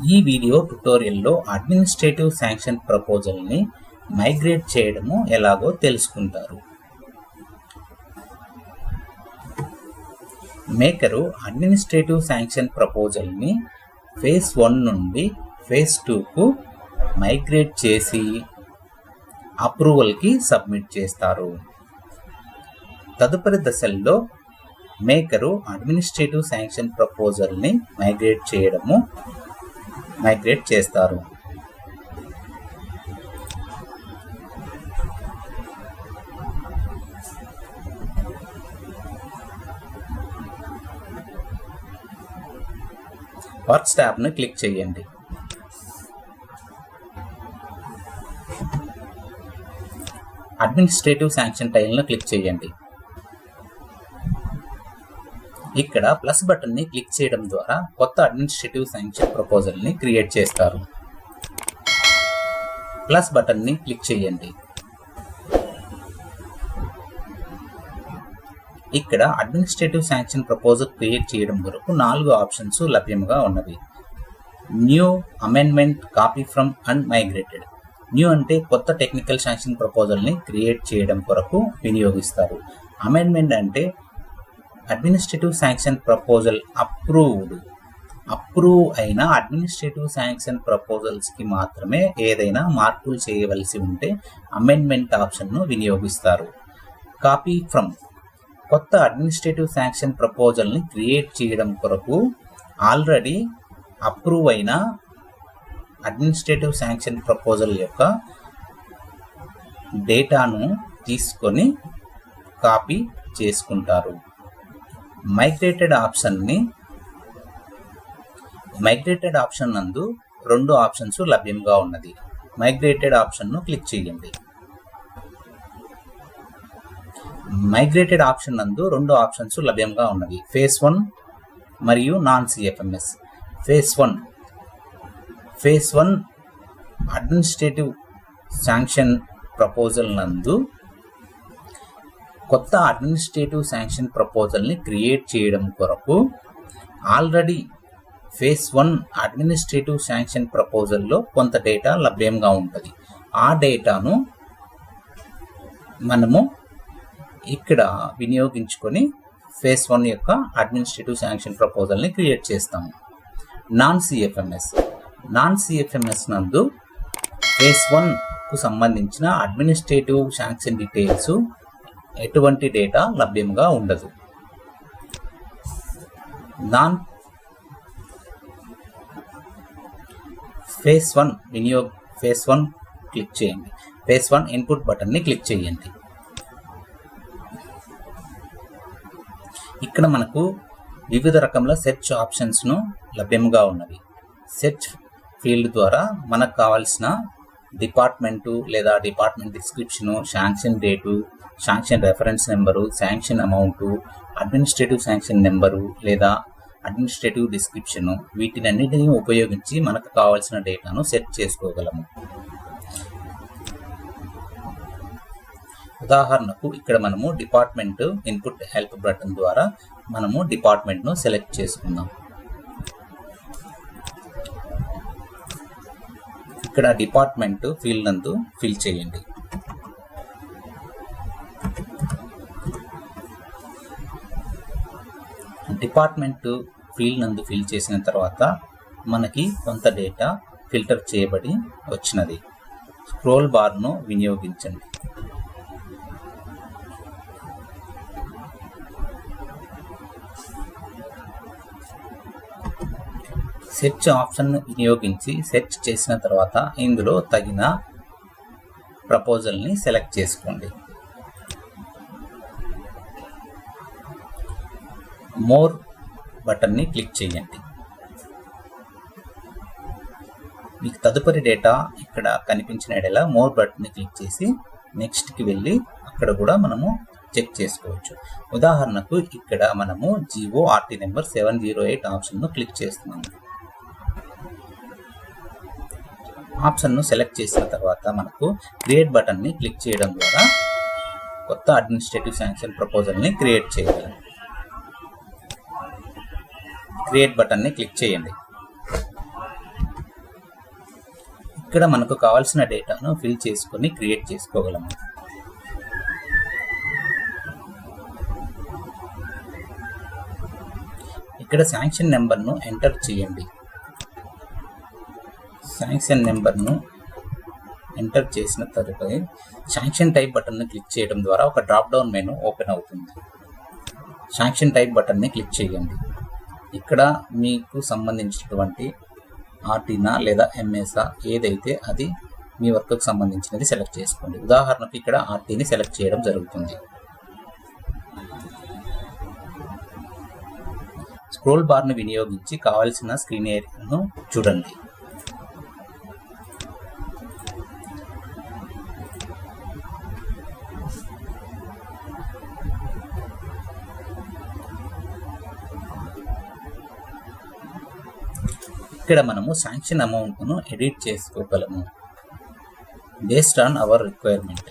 ఈ వీడియో ట్యుటోరియల్లో administrative sanction ప్రపోజల్ని migrate చేయడము ఎలాగో తెలుసుకుంటారు. మేకరు అడ్మినిస్ట్రేటివ్ శాంక్షన్ ప్రపోజల్ని ఫేజ్ 1 నుండి ఫేజ్ 2కు మైగ్రేట్ చేసి అప్రూవల్కి సబ్మిట్ చేస్తారు. తదుపరి దశల్లో మేకరు అడ్మినిస్ట్రేటివ్ శాంక్షన్ ప్రపోజల్ని మైగ్రేట్ చేస్తారు. వర్క్స్ ట్యాబ్ను క్లిక్ చేయండి. అడ్మినిస్ట్రేటివ్ శాంక్షన్ టైల్ను క్లిక్ చేయండి. ఇక్కడ ప్లస్ బటన్ని క్లిక్ చేయడం ద్వారా కొత్త అడ్మినిస్ట్రేటివ్ శాంక్షన్ ప్రపోజల్ని క్రియేట్ చేస్తారు. ప్లస్ బటన్ని క్లిక్ చేయండి. ఇక్కడ అడ్మినిస్ట్రేటివ్ శాంక్షన్ ప్రపోజల్ క్రియేట్ చేయడం కొరకు 4 ఆప్షన్స్ లభ్యంగా ఉన్నవి. New, amendment, copy from and migrated. New అంటే కొత్త టెక్నికల్ శాంక్షన్ ప్రపోజల్ని క్రియేట్ చేయడం కొరకు వినియోగిస్తారు. అమెండ్మెంట్ అంటే అడ్మినిస్ట్రేటివ్ శాంక్షన్ ప్రపోజల్ అప్రూవ్ అయిన అడ్మినిస్ట్రేటివ్ శాంక్షన్ ప్రపోజల్స్కి మాత్రమే ఏదైనా మార్పులు చేయవలసి ఉంటే అమెండ్మెంట్ ఆప్షన్ను వినియోగిస్తారు. కాపీ ఫ్రమ్ కొత్త అడ్మినిస్ట్రేటివ్ శాంక్షన్ ప్రపోజల్ని క్రియేట్ చేయడం కొరకు ఆల్రెడీ అప్రూవ్ అయిన అడ్మినిస్ట్రేటివ్ శాంక్షన్ ప్రపోజల్ యొక్క డేటాను తీసుకొని కాపీ చేసుకుంటారు. మైగ్రేటెడ్ ఆప్షన్ నందు 2 ఆప్షన్స్ లభ్యంగా ఉన్నది. మైగ్రేటెడ్ ఆప్షన్ను క్లిక్ చేయండి. మైగ్రేటెడ్ ఆప్షన్ నందు 2 ఆప్షన్స్ లభ్యంగా ఉన్నవి. ఫేజ్ 1 మరియు non CFMS. Phase 1 administrative sanction proposal నందు కొత్త అడ్మినిస్ట్రేటివ్ శాంక్షన్ ప్రపోజల్ని క్రియేట్ చేయడం కొరకు ఆల్రెడీ ఫేజ్ 1 అడ్మినిస్ట్రేటివ్ శాంక్షన్ ప్రపోజల్లో కొంత డేటా లభ్యంగా ఉంటుంది. ఆ డేటాను మనము ఇక్కడ వినియోగించుకొని ఫేజ్ 1 యొక్క అడ్మినిస్ట్రేటివ్ శాంక్షన్ ప్రపోజల్ని క్రియేట్ చేస్తాము. నాన్ సిఎఫ్ఎంఎస్ నందు ఫేజ్ 1కు సంబంధించిన అడ్మినిస్ట్రేటివ్ శాంక్షన్ డీటెయిల్స్ ఎటువంటి డేటా లభ్యంగా ఉండదు. ఫేజ్ 1 క్లిక్ చేయండి. ఫేజ్ 1 ఇన్పుట్ బటన్ని క్లిక్ చేయండి. ఇక్కడ మనకు వివిధ రకముల సెర్చ్ ఆప్షన్స్ను లభ్యంగా ఉన్నవి. సెర్చ్ ఫీల్డ్ ద్వారా మనకు కావాల్సిన డిపార్ట్మెంటు లేదా department description, sanction date, sanction reference number, sanction amount, administrative sanction number లేదా అడ్మినిస్ట్రేటివ్ డిస్క్రిప్షను, వీటినన్నిటినీ ఉపయోగించి మనకు కావాల్సిన డేటాను సెర్చ్ చేసుకోగలము. ఉదాహరణకు ఇక్కడ మనము డిపార్ట్మెంట్ ఇన్పుట్ హెల్ప్ బటన్ ద్వారా మనము డిపార్ట్మెంట్ను సెలెక్ట్ చేసుకుందాం. ఇక్కడ డిపార్ట్మెంట్ ఫీల్డ్ నందు ఫిల్ చేయండి. డిపార్ట్మెంట్ ఫీల్డ్ నందు ఫిల్ చేసిన తర్వాత మనకి కొంత డేటా ఫిల్టర్ చేయబడి వచ్చినది. స్క్రోల్ బార్ను వినియోగించండి. సెర్చ్ ఆప్షన్ వినియోగించి సెర్చ్ చేసిన తర్వాత ఇందులో తగిన ప్రపోజల్ని సెలెక్ట్ చేసుకోండి. మోర్ బటన్ని క్లిక్ చేయండి. మీకు తదుపరి డేటా ఇక్కడ కనిపించిన ఎడల మోర్ బటన్ని క్లిక్ చేసి నెక్స్ట్కి వెళ్ళి అక్కడ కూడా మనము చెక్ చేసుకోవచ్చు. ఉదాహరణకు ఇక్కడ మనము GORT నెంబర్ 708 ఆప్షన్ను క్లిక్ చేస్తున్నాము. ఆప్షన్ను సెలెక్ట్ చేసిన తర్వాత మనకు క్రియేట్ బటన్ని క్లిక్ చేయడం ద్వారా కొత్త అడ్మినిస్ట్రేటివ్ శాంక్షన్ ప్రపోజల్ని క్రియేట్ చేయగలం. క్రియేట్ బటన్ని క్లిక్ చేయండి. ఇక్కడ మనకు కావాల్సిన డేటాను ఫిల్ చేసుకొని క్రియేట్ చేసుకోగలము. ఇక్కడ శాంక్షన్ నెంబర్ను ఎంటర్ చేయండి. శాంక్షన్ నెంబర్ను ఎంటర్ చేసిన తదుపరి శాంక్షన్ టైప్ బటన్ను క్లిక్ చేయడం ద్వారా ఒక డ్రాప్ డౌన్ మెనూ ఓపెన్ అవుతుంది. శాంక్షన్ టైప్ బటన్ని క్లిక్ చేయండి. ఇక్కడ మీకు సంబంధించినటువంటి ఆర్టీనా లేదా ఎంఎస్ఆ ఏదైతే అది మీ వర్క్కి సంబంధించినది సెలెక్ట్ చేసుకోండి. ఉదాహరణకు ఇక్కడ ఆర్టీని సెలెక్ట్ చేయడం జరుగుతుంది. స్క్రోల్ బార్ను వినియోగించి కావాల్సిన స్క్రీన్ ఏరియాను చూడండి. ఇక్కడ మనము శాంక్షన్ అమౌంట్ను ఎడిట్ చేసుకోగలము బేస్డ్ ఆన్ అవర్ రిక్వైర్మెంట్.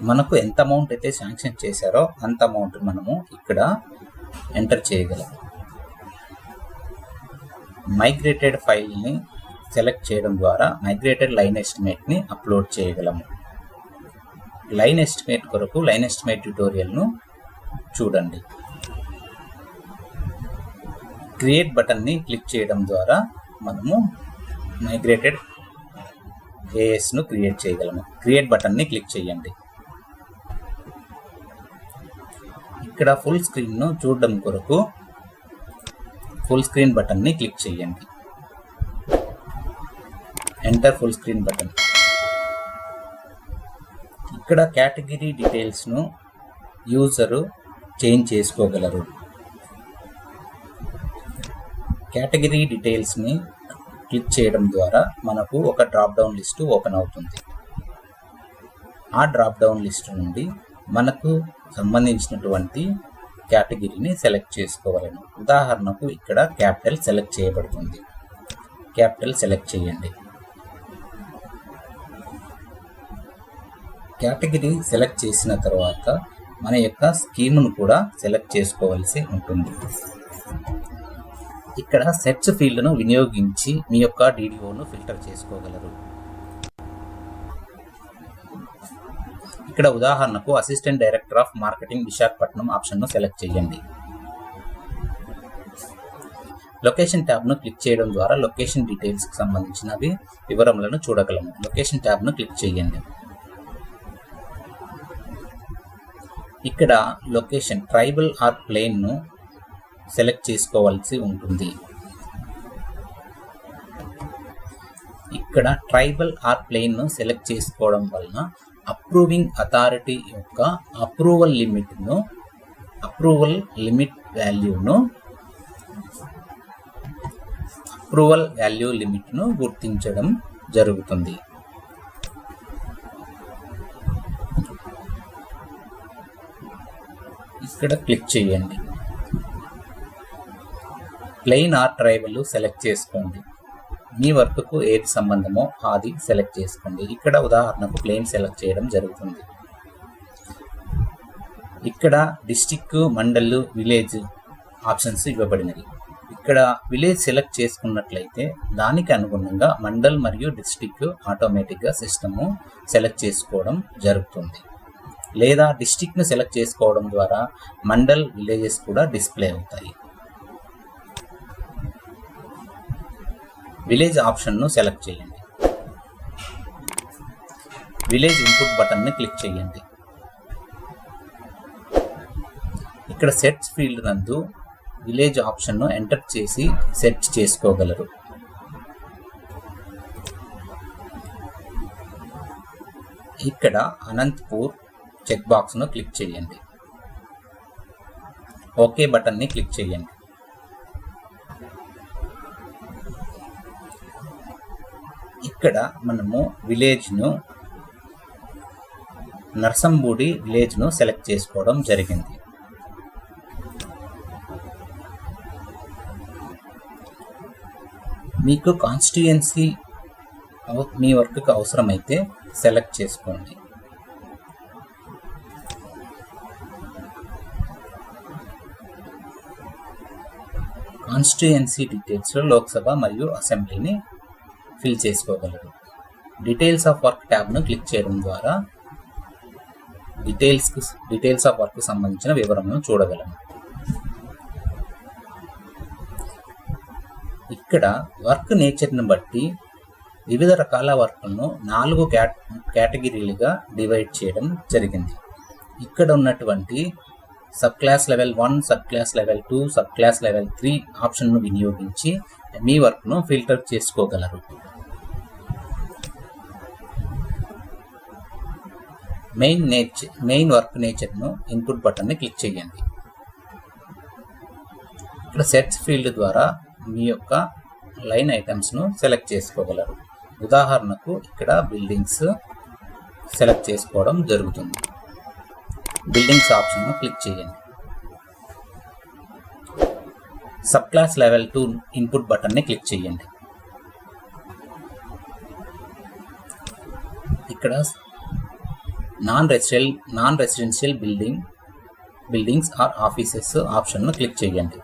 మనకు ఎంత అమౌంట్ అయితే శాంక్షన్ చేశారో అంత అమౌంట్ మనము ఇక్కడ ఎంటర్ చేయగలము. మైగ్రేటెడ్ ఫైల్ని సెలెక్ట్ చేయడం ద్వారా మైగ్రేటెడ్ లైన్ ఎస్టిమేట్ని అప్లోడ్ చేయగలము. లైన్ ఎస్టిమేట్ కొరకు లైన్ ఎస్టిమేట్ ట్యుటోరియల్ను చూడండి. క్రియేట్ బటన్ని క్లిక్ చేయడం ద్వారా మనము మైగ్రేటెడ్ ఏఎస్ను క్రియేట్ చేయగలము. క్రియేట్ బటన్ని క్లిక్ చేయండి. ఇక్కడ ఫుల్ స్క్రీన్ను చూడడం కొరకు ఫుల్ స్క్రీన్ బటన్ని క్లిక్ చేయండి. Enter full screen button. ఇక్కడ కేటగిరీ డీటెయిల్స్ను యూజరు చేంజ్ చేసుకోగలరు. కేటగిరీ డీటెయిల్స్ని క్లిక్ చేయడం ద్వారా మనకు ఒక డ్రాప్ డౌన్ లిస్టు ఓపెన్ అవుతుంది. ఆ డ్రాప్ డౌన్ లిస్టు నుండి మనకు సంబంధించినటువంటి కేటగిరీని సెలెక్ట్ చేసుకోవాలను. ఉదాహరణకు ఇక్కడ క్యాపిటల్ సెలెక్ట్ చేయబడుతుంది. క్యాపిటల్ సెలెక్ట్ చేయండి. కేటగిరీ సెలెక్ట్ చేసిన తర్వాత మన యొక్క స్కీమ్ను కూడా సెలెక్ట్ చేసుకోవాల్సి ఉంటుంది. ఇక్కడ సెర్చ్ ఫీల్డ్ను వినియోగించి మీ యొక్క డీడీఓను ఫిల్టర్ చేసుకోగలరు. ఇక్కడ ఉదాహరణకు assistant director of marketing Visakhapatnam ఆప్షన్ను సెలెక్ట్ చేయండి. లొకేషన్ ట్యాబ్ను క్లిక్ చేయడం ద్వారా లొకేషన్ డీటెయిల్స్కి సంబంధించినవి వివరములను చూడగలము. లొకేషన్ ట్యాబ్ను క్లిక్ చేయండి. ఇక్కడ లొకేషన్ ట్రైబల్ ఆర్ ప్లెయిన్ను సెలెక్ట్ చేసుకోవాల్సి ఉంటుంది. ఇక్కడ ట్రైబల్ ఆర్ ప్లెయిన్ను సెలెక్ట్ చేసుకోవడం వలన అప్రూవింగ్ అథారిటీ యొక్క అప్రూవల్ వాల్యూ లిమిట్ను గుర్తించడం జరుగుతుంది. ఇక్కడ క్లిక్ చేయండి. ప్లెయిన్ ఆర్ ట్రైబల్ సెలెక్ట్ చేసుకోండి. మీ వర్క్కు ఏది సంబంధమో అది సెలెక్ట్ చేసుకోండి. ఇక్కడ ఉదాహరణకు ప్లెయిన్ సెలెక్ట్ చేయడం జరుగుతుంది. ఇక్కడ డిస్టిక్, మండల్, విలేజ్ ఆప్షన్స్ ఇవ్వబడినవి. ఇక్కడ విలేజ్ సెలెక్ట్ చేసుకున్నట్లయితే దానికి అనుగుణంగా మండల్ మరియు డిస్టిక్ ఆటోమేటిక్గా సిస్టము సెలెక్ట్ చేసుకోవడం జరుగుతుంది. లేదా డిస్టిక్ను సెలెక్ట్ చేసుకోవడం ద్వారా మండల్, విలేజెస్ కూడా డిస్ప్లే అవుతాయి. విలేజ్ ఆప్షన్ను సెలెక్ట్ చేయండి. విలేజ్ ఇన్పుట్ బటన్ని క్లిక్ చేయండి. ఇక్కడ సెర్చ్ ఫీల్డ్ నందు విలేజ్ ఆప్షన్ను ఎంటర్ చేసి సెర్చ్ చేసుకోగలరు. ఇక్కడ అనంతపూర్ చెక్ బాక్స్ను క్లిక్ చేయండి. ఓకే బటన్ని క్లిక్ చేయండి. ఇక్కడ మనము విలేజ్ను నర్సంబూడి విలేజ్ను సెలెక్ట్ చేసుకోవడం జరిగింది. మీకు కాన్స్టిట్యుయెన్సీ మీ వర్క్కి అవసరమైతే సెలెక్ట్ చేసుకోండి. కాన్స్టిట్యుయెన్సీ డీటెయిల్స్లో లోక్సభ మరియు అసెంబ్లీని ఫిల్ చేసుకోగలరు. డీటెయిల్స్ ఆఫ్ వర్క్ ట్యాబ్ను క్లిక్ చేయడం ద్వారా డీటెయిల్స్ ఆఫ్ వర్క్ సంబంధించిన వివరణను చూడగలము. ఇక్కడ వర్క్ నేచర్ని బట్టి వివిధ రకాల వర్క్లను 4 కేటగిరీలుగా డివైడ్ చేయడం జరిగింది. ఇక్కడ ఉన్నటువంటి sub class level 1, sub class level 2, sub class level 3 ఆప్షన్ను వినియోగించి మీ వర్క్ను ఫిల్టర్ చేసుకోగలరు. మెయిన్ వర్క్ నేచర్ను ఇన్పుట్ బటన్ని క్లిక్ చేయండి. ఇక్కడ సెర్చ్ ఫీల్డ్ ద్వారా మీ యొక్క లైన్ ఐటమ్స్ను సెలెక్ట్ చేసుకోగలరు. ఉదాహరణకు ఇక్కడ బిల్డింగ్స్ సెలెక్ట్ చేసుకోవడం జరుగుతుంది. బిల్డింగ్స్ ఆప్షన్ను క్లిక్ చేయండి. సబ్ క్లాస్ లెవెల్ 2 ఇన్పుట్ బటన్ని క్లిక్ చేయండి. ఇక్కడ non residential buildings or offices ఆప్షన్ను క్లిక్ చేయండి.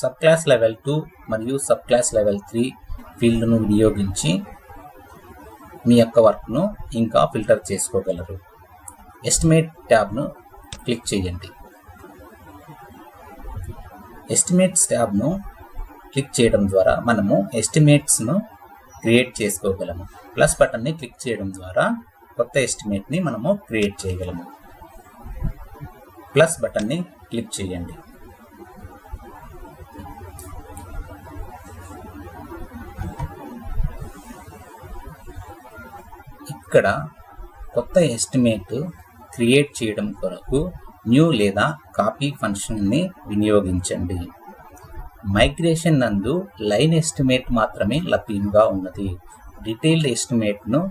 సబ్ క్లాస్ లెవెల్ 2 మరియు సబ్ క్లాస్ లెవెల్ 3 ఫీల్డ్ను వినియోగించి మీ యొక్క వర్క్ను ఇంకా ఫిల్టర్ చేసుకోగలరు. ఎస్టిమేట్ ట్యాబ్ను క్లిక్ చేయండి. ఎస్టిమేట్స్ ట్యాబ్ను క్లిక్ చేయడం ద్వారా మనము ఎస్టిమేట్స్ను క్రియేట్ చేసుకోగలము. ప్లస్ బటన్ని క్లిక్ చేయడం ద్వారా కొత్త ఎస్టిమేట్ని మనము క్రియేట్ చేయగలము. ప్లస్ బటన్ని క్లిక్ చేయండి. ఇక్కడ కొత్త ఎస్టిమేట్ క్రియేట్ చేయడం కొరకు న్యూ లేదా కాపీ ఫంక్షన్ని వినియోగించండి. మైగ్రేషన్ నందు లైన్ ఎస్టిమేట్ మాత్రమే లభ్యంగా ఉన్నది. డీటెయిల్డ్ ఎస్టిమేట్ను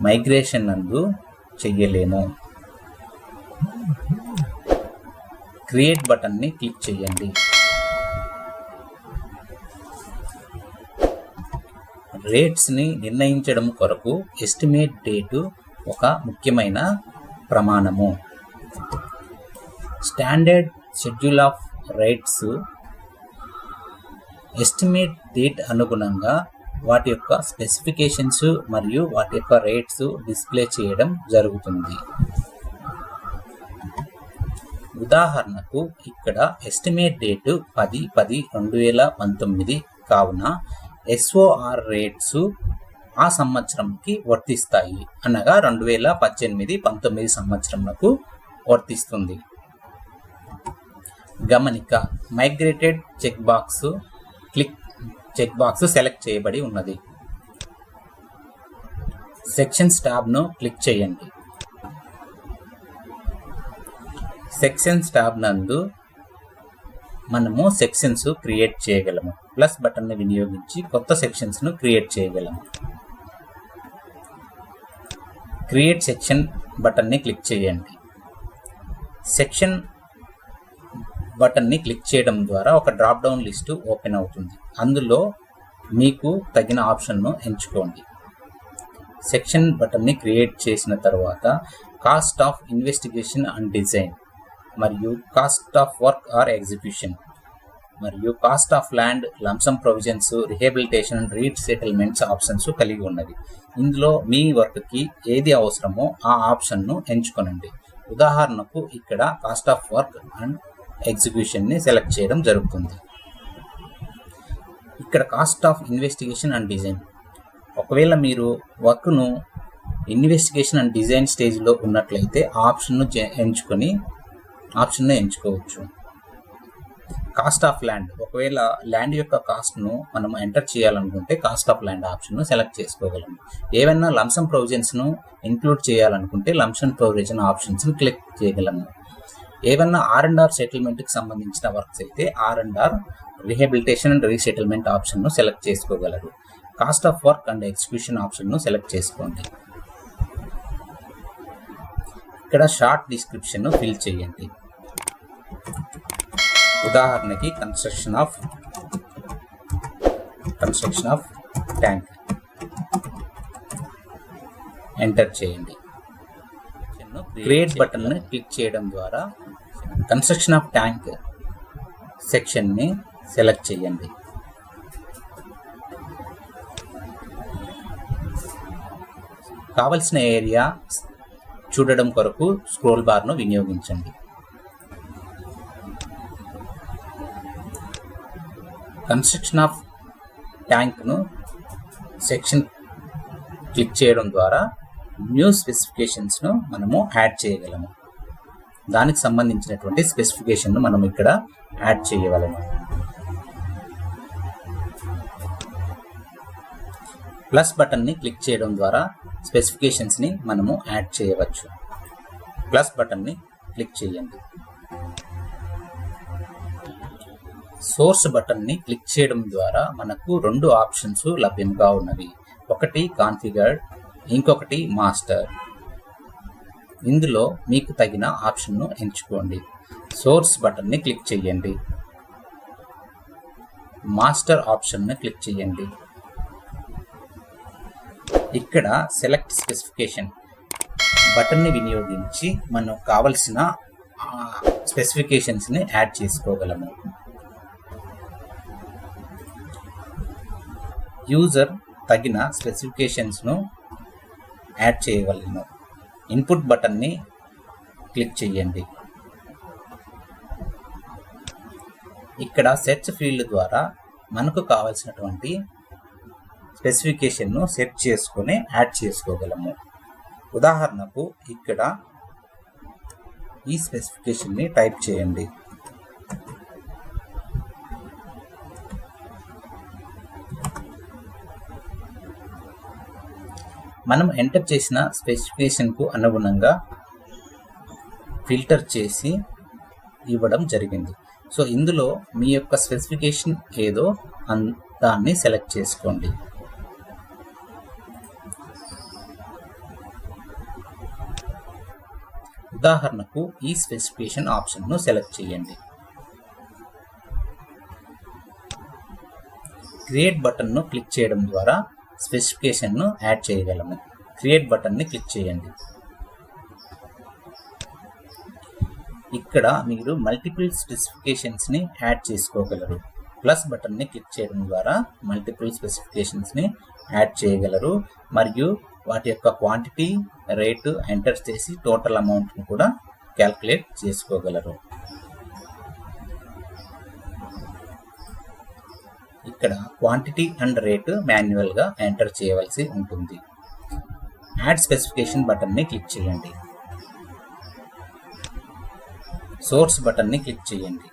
మైగ్రేషన్ నందు చెయ్యలేము. క్రియేట్ బటన్ని క్లిక్ చేయండి. రేట్స్ని నిర్ణయించడం కొరకు ఎస్టిమేట్ డేటు ఒక ముఖ్యమైన ప్రమాణము. Standard schedule of rates estimate date అనుగుణంగా వాటి యొక్క స్పెసిఫికేషన్స్ మరియు వాటి యొక్క రేట్స్ డిస్ప్లే చేయడం జరుగుతుంది. ఉదాహరణకు ఇక్కడ ఎస్టిమేట్ డేటు 10/10/2019 కావున SOR రేట్స్ ఆ సంవత్సరంకి వర్తిస్తాయి, అనగా 2018-19 సంవత్సరంకు వర్తిస్తుంది. గమనిక, మైగ్రేటెడ్ చెక్ బాక్స్ సెలెక్ట్ చేయబడి ఉన్నది. సెక్షన్స్ ట్యాబ్ను క్లిక్ చేయండి. సెక్షన్స్ ట్యాబ్ నందు మనము సెక్షన్స్ క్రియేట్ చేయగలము. ప్లస్ బటన్ను వినియోగించి కొత్త సెక్షన్స్ను క్రియేట్ చేయగలము. క్రియేట్ సెక్షన్ బటన్ని క్లిక్ చేయండి. సెక్షన్ బటన్ని క్లిక్ చేయడం ద్వారా ఒక డ్రాప్ డౌన్ లిస్టు ఓపెన్ అవుతుంది. అందులో మీకు తగిన ఆప్షన్ను ఎంచుకోండి. సెక్షన్ బటన్ని క్రియేట్ చేసిన తర్వాత cost of investigation and design మరియు cost of work or execution మరియు cost of land, lump sum provisions, rehabilitation and resettlements options కలిగి ఉన్నది. ఇందులో మీ వర్క్కి ఏది అవసరమో ఆ ఆప్షన్ను ఎంచుకోనండి. ఉదాహరణకు ఇక్కడ కాస్ట్ ఆఫ్ వర్క్ అండ్ ఎగ్జిక్యూషన్ని సెలెక్ట్ చేయడం జరుగుతుంది. ఇక్కడ cost of investigation and design, ఒకవేళ మీరు వర్క్ను ఇన్వెస్టిగేషన్ అండ్ డిజైన్ స్టేజ్లో ఉన్నట్లయితే ఆప్షన్ను ఎంచుకోవచ్చు. కాస్ట్ ఆఫ్ ల్యాండ్, ఒకవేళ ల్యాండ్ యొక్క కాస్ట్ను మనం ఎంటర్ చేయాలనుకుంటే కాస్ట్ ఆఫ్ ల్యాండ్ ఆప్షన్ను సెలెక్ట్ చేసుకోగలము. ఏవైనా లంసమ్ ప్రొవిజన్స్ను ఇంక్లూడ్ చేయాలనుకుంటే లంసమ్ ప్రొవిజన్ ఆప్షన్స్ను క్లిక్ చేయగలము. ఏవన్నా R&R సెటిల్మెంట్కి సంబంధించిన వర్క్స్ అయితే R&R, రిహాబిలిటేషన్ అండ్ రీసెటిల్మెంట్ ఆప్షన్ను సెలెక్ట్ చేసుకోగలరు. Cost of work and execution ఆప్షన్ను సెలెక్ట్ చేసుకోండి. ఇక్కడ షార్ట్ డిస్క్రిప్షన్ను ఫిల్ చేయండి. ఉదాహరణకి కన్స్ట్రక్షన్ ఆఫ్ ట్యాంక్ ఎంటర్ చేయండి. క్రియేట్ బటన్ని క్లిక్ చేయడం ద్వారా కన్స్ట్రక్షన్ ఆఫ్ ట్యాంక్ సెక్షన్ని సెలెక్ట్ చేయండి. కావలసిన ఏరియా చూడడం కొరకు స్క్రోల్ బార్ను వినియోగించండి. కన్స్ట్రక్షన్ ఆఫ్ ట్యాంక్ను సెక్షన్ క్లిక్ చేయడం ద్వారా న్యూ స్పెసిఫికేషన్స్ను మనము యాడ్ చేయగలము. దానికి సంబంధించినటువంటి స్పెసిఫికేషన్ను మనం ఇక్కడ యాడ్ చేయగలము. ప్లస్ బటన్ని క్లిక్ చేయడం ద్వారా స్పెసిఫికేషన్స్ని మనము యాడ్ చేయవచ్చు. ప్లస్ బటన్ని క్లిక్ చేయండి. సోర్స్ బటన్ని క్లిక్ చేయడం ద్వారా మనకు 2 ఆప్షన్స్ లభ్యంగా ఉన్నవి. ఒకటి కాన్ఫిగర్డ్, ఇంకొకటి మాస్టర్. ఇందులో మీకు తగిన ఆప్షన్ను ఎంచుకోండి. సోర్స్ బటన్ని క్లిక్ చేయండి. మాస్టర్ ఆప్షన్ను క్లిక్ చేయండి. ఇక్కడ సెలెక్ట్ స్పెసిఫికేషన్ బటన్ని వినియోగించి మనకు కావలసిన స్పెసిఫికేషన్స్ని యాడ్ చేసుకోగలము. యూజర్ తగిన స్పెసిఫికేషన్స్ను యాడ్ చేయగలను. ఇన్పుట్ బటన్ని క్లిక్ చేయండి. ఇక్కడ సెర్చ్ ఫీల్డ్ ద్వారా మనకు కావాల్సినటువంటి స్పెసిఫికేషన్ను సెట్ చేసుకొని యాడ్ చేసుకోగలము. ఉదాహరణకు ఇక్కడ ఈ స్పెసిఫికేషన్ని టైప్ చేయండి. మనం ఎంటర్ చేసిన స్పెసిఫికేషన్కు అనుగుణంగా ఫిల్టర్ చేసి ఇవ్వడం జరిగింది. సో ఇందులో మీ యొక్క స్పెసిఫికేషన్ ఏదో దాన్ని సెలెక్ట్ చేసుకోండి. ఉదాహరణకు ఈ స్పెసిఫికేషన్ ఆప్షన్ను సెలెక్ట్ చేయండి. క్రియేట్ బటన్ను క్లిక్ చేయడం ద్వారా స్పెసిఫికేషన్ను యాడ్ చేయగలము. క్రియేట్ బటన్ని క్లిక్ చేయండి. ఇక్కడ మీరు మల్టిపుల్ స్పెసిఫికేషన్స్ని యాడ్ చేసుకోగలరు. ప్లస్ బటన్ని క్లిక్ చేయడం ద్వారా మల్టిపుల్ స్పెసిఫికేషన్స్ని యాడ్ చేయగలరు మరియు వాటి యొక్క క్వాంటిటీ, రేటు ఎంటర్ చేసి టోటల్ అమౌంట్ని కూడా క్యాల్కులేట్ చేసుకోగలరు. ఇక్కడ క్వాంటిటీ అండ్ రేటు మాన్యువల్గా ఎంటర్ చేయవలసి ఉంటుంది. యాడ్ స్పెసిఫికేషన్ బటన్ని క్లిక్ చేయండి. సోర్స్ బటన్ని క్లిక్ చేయండి.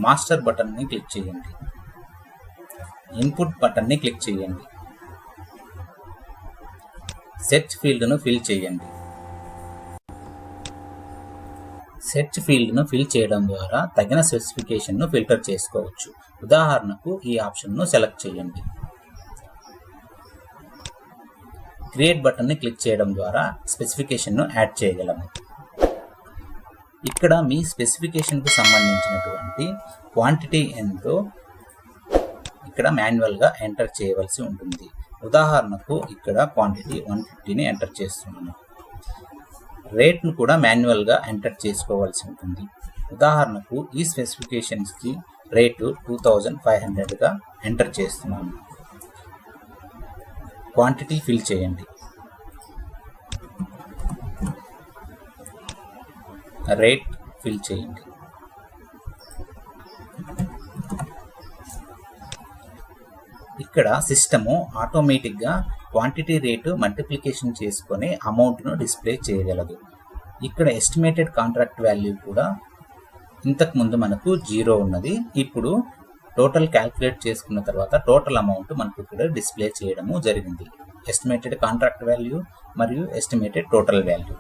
మాస్టర్ బటన్ని క్లిక్ చేయండి. ఇన్పుట్ బటన్ని క్లిక్ చేయండి. సెర్చ్ ఫీల్డ్ను ఫిల్ చేయండి. సెర్చ్ ఫీల్డ్ను ఫిల్ చేయడం ద్వారా తగిన స్పెసిఫికేషన్ను ఫిల్టర్ చేసుకోవచ్చు. ఉదాహరణకు ఈ ఆప్షన్ను సెలెక్ట్ చేయండి. క్రియేట్ బటన్ని క్లిక్ చేయడం ద్వారా స్పెసిఫికేషన్ను యాడ్ చేయగలము. ఇక్కడ మీ స్పెసిఫికేషన్కు సంబంధించినటువంటి క్వాంటిటీ ఎంతో ఇక్కడ మాన్యువల్గా ఎంటర్ చేయవలసి ఉంటుంది. ఉదాహరణకు ఇక్కడ క్వాంటిటీ 150ని ఎంటర్ చేస్తున్నాను. రేట్ను కూడా మాన్యువల్గా ఎంటర్ చేసుకోవాల్సి ఉంటుంది. ఉదాహరణకు ఈ స్పెసిఫికేషన్స్కి రేటు 2500గా ఎంటర్ చేస్తున్నాను. క్వాంటిటీ ఫిల్ చేయండి. రేట్ ఫిల్ చేయండి. ఇక్కడ సిస్టము ఆటోమేటిక్గా క్వాంటిటీ రేటు మల్టిప్లికేషన్ చేసుకొని అమౌంట్ను డిస్ప్లే చేయగలదు. ఇక్కడ ఎస్టిమేటెడ్ కాంట్రాక్ట్ వాల్యూ కూడా ఇంతకుముందు మనకు 0 ఉన్నది. ఇప్పుడు టోటల్ క్యాల్కులేట్ చేసుకున్న తర్వాత టోటల్ అమౌంట్ మనకు ఇక్కడ డిస్ప్లే చేయడము జరిగింది. ఎస్టిమేటెడ్ కాంట్రాక్ట్ వాల్యూ మరియు ఎస్టిమేటెడ్ టోటల్ వాల్యూ.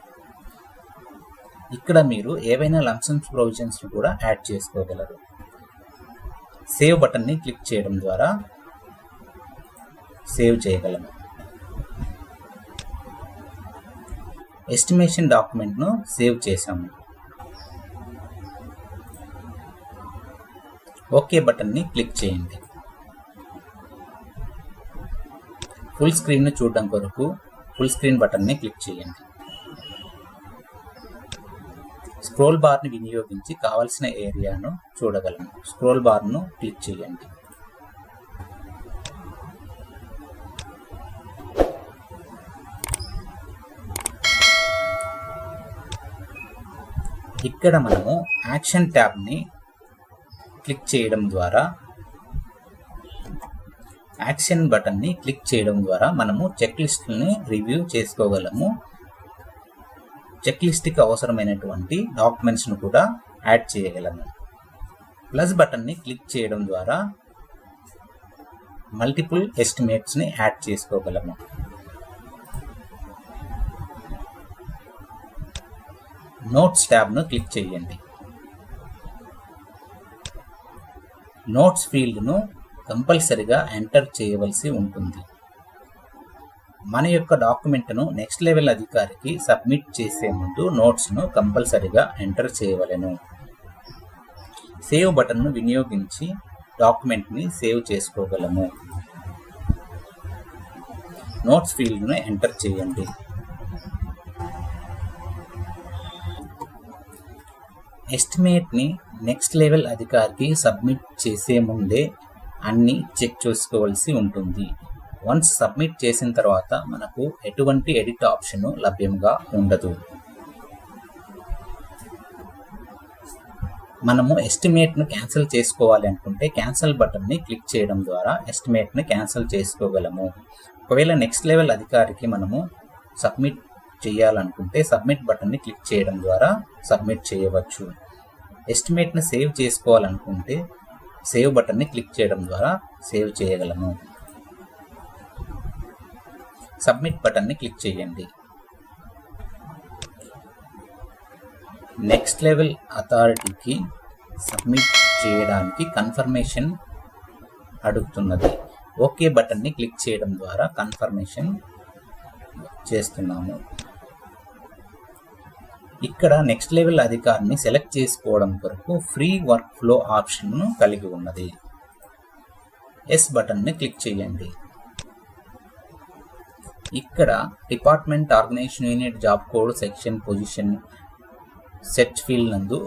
ఇక్కడ మీరు ఏవైనా లంప్సమ్స్ ప్రొవిజన్స్ కూడా యాడ్ చేసుకోగలరు. సేవ్ బటన్ని క్లిక్ చేయడం ద్వారా సేవ్ చేయగలము. ఎస్టిమేషన్ డాక్యుమెంట్ను సేవ్ చేసాము. ఓకే బటన్ని క్లిక్ చేయండి. ఫుల్ స్క్రీన్ను చూడడం కొరకు ఫుల్ స్క్రీన్ బటన్ని క్లిక్ చేయండి. స్క్రోల్ బార్ని వినియోగించి కావలసిన ఏరియాను చూడగలము. స్క్రోల్ బార్ను క్లిక్ చేయండి. ఇక్కడ మనము యాక్షన్ ట్యాబ్ని క్లిక్ చేయడం ద్వారా యాక్షన్ బటన్ని క్లిక్ చేయడం ద్వారా మనము చెక్ లిస్ట్ని రివ్యూ చేసుకోగలము. చెక్ లిస్ట్కి అవసరమైనటువంటి డాక్యుమెంట్స్ను కూడా యాడ్ చేయగలము. ప్లస్ బటన్ని క్లిక్ చేయడం ద్వారా మల్టిపుల్ ఎస్టిమేట్స్ని యాడ్ చేసుకోగలము. నోట్స్ ట్యాబ్ను క్లిక్ చేయండి. నోట్స్ ఫీల్డ్ను కంపల్సరిగా ఎంటర్ చేయవలసి ఉంటుంది. మన యొక్క డాక్యుమెంట్ను నెక్స్ట్ లెవెల్ అధికారికి సబ్మిట్ చేసే ముందు నోట్స్ను కంపల్సరిగా ఎంటర్ చేయవలెను. సేవ్ బటన్ను వినియోగించి డాక్యుమెంట్ని సేవ్ చేసుకోగలము. నోట్స్ ఫీల్డ్ను ఎంటర్ చేయండి. ఎస్టిమేట్ని నెక్స్ట్ లెవెల్ అధికారికి సబ్మిట్ చేసే ముందే అన్ని చెక్ చేసుకోవాల్సి ఉంటుంది. వన్స్ సబ్మిట్ చేసిన తర్వాత మనకు ఎటువంటి ఎడిట్ ఆప్షన్ లభ్యంగా ఉండదు. మనము ఎస్టిమేట్ను క్యాన్సిల్ చేసుకోవాలి అనుకుంటే క్యాన్సిల్ బటన్ని క్లిక్ చేయడం ద్వారా ఎస్టిమేట్ని క్యాన్సిల్ చేసుకోగలము. ఒకవేళ నెక్స్ట్ లెవెల్ అధికారికి మనము సబ్మిట్ చేయాలనుకుంటే సబ్మిట్ బటన్ని క్లిక్ చేయడం ద్వారా సబ్మిట్ చేయవచ్చు. ఎస్టిమేట్ని సేవ్ చేసుకోవాలనుకుంటే సేవ్ బటన్ని క్లిక్ చేయడం ద్వారా సేవ్ చేయగలము. సబ్మిట్ బటన్ని క్లిక్ చేయండి. నెక్స్ట్ లెవెల్ అథారిటీకి సబ్మిట్ చేయడానికి కన్ఫర్మేషన్ అడుగుతున్నది. ఓకే బటన్ని క్లిక్ చేయడం ద్వారా కన్ఫర్మేషన్ చేస్తున్నాము. ఇక్కడ నెక్స్ట్ లెవెల్ అధికారిని సెలెక్ట్ చేసుకోవడం కొరకు ఫ్రీ వర్క్ ఫ్లో ఆప్షన్ను కలిగి ఉన్నది. ఎస్ బటన్ని క్లిక్ చేయండి. ఇక్కడ department, organisation, unit, job code, section, position, search field నందు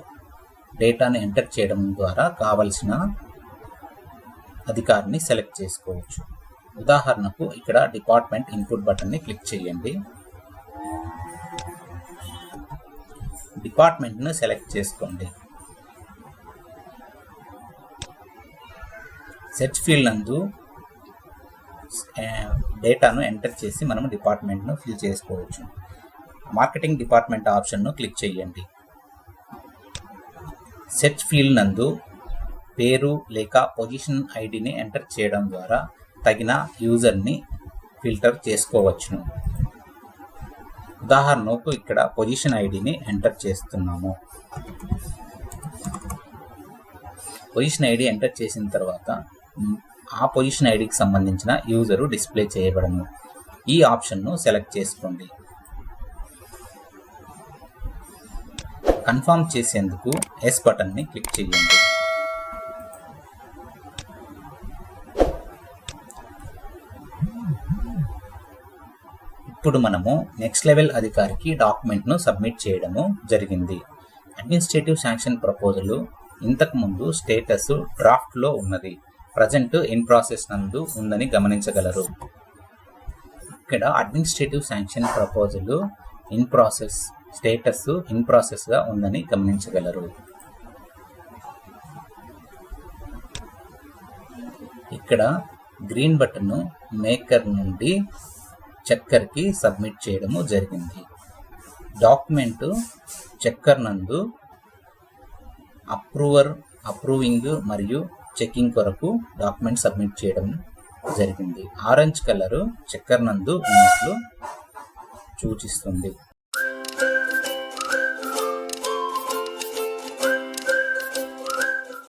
డేటాను ఎంటర్ చేయడం ద్వారా కావలసిన అధికారిని సెలెక్ట్ చేసుకోవచ్చు. ఉదాహరణకు ఇక్కడ డిపార్ట్మెంట్ ఇన్పుట్ బటన్ని క్లిక్ చేయండి. డిపార్ట్మెంట్ను సెలెక్ట్ చేసుకోండి. సెర్చ్ ఫీల్డ్ నందు డేటాను ఎంటర్ చేసి మనం డిపార్ట్మెంట్ను ఫిల్ చేసుకోవచ్చు. మార్కెటింగ్ డిపార్ట్మెంట్ ఆప్షన్ను క్లిక్ చేయండి. సెర్చ్ ఫీల్డ్ నందు పేరు లేక పొజిషన్ ఐడిని ఎంటర్ చేయడం ద్వారా తగిన యూజర్ని ఫిల్టర్ చేసుకోవచ్చును. ఉదాహరణకు ఇక్కడ పొజిషన్ ఐడిని ఎంటర్ చేస్తున్నాము. పొజిషన్ ఐడి ఎంటర్ చేసిన తర్వాత ఆ పొజిషన్ ఐడికి సంబంధించిన యూజరు డిస్ప్లే చేయబడను. ఈ ఆప్షన్ను సెలెక్ట్ చేసుకోండి. కన్ఫర్మ్ చేసేందుకు ఎస్ బటన్ని క్లిక్ చేయండి. ఇప్పుడు మనము నెక్స్ట్ లెవెల్ అధికారికి డాక్యుమెంట్ను సబ్మిట్ చేయడము జరిగింది. అడ్మినిస్ట్రేటివ్ శాంక్షన్ ప్రపోజల్ ఇంతకు ముందు స్టేటస్ డ్రాఫ్ట్లో ఉన్నది. ప్రజెంట్ ఇన్ ప్రాసెస్ నందు ఉందని గమనించగలరు. ఇక్కడ administrative sanction proposal in process status in ప్రాసెస్గా ఉందని గమనించగలరు. ఇక్కడ గ్రీన్ బటన్ మేకర్ నుండి చెక్కర్కి సబ్మిట్ చేయడము జరిగింది. డాక్యుమెంట్ చెక్కర్ నందు అప్రూవింగ్ మరియు చెకింగ్ కొరకు డాక్యుమెంట్ సబ్మిట్ చేయడం జరిగింది. ఆరెంజ్ కలర్ చెక్కర్ నందు ఉన్నట్లు సూచిస్తుంది.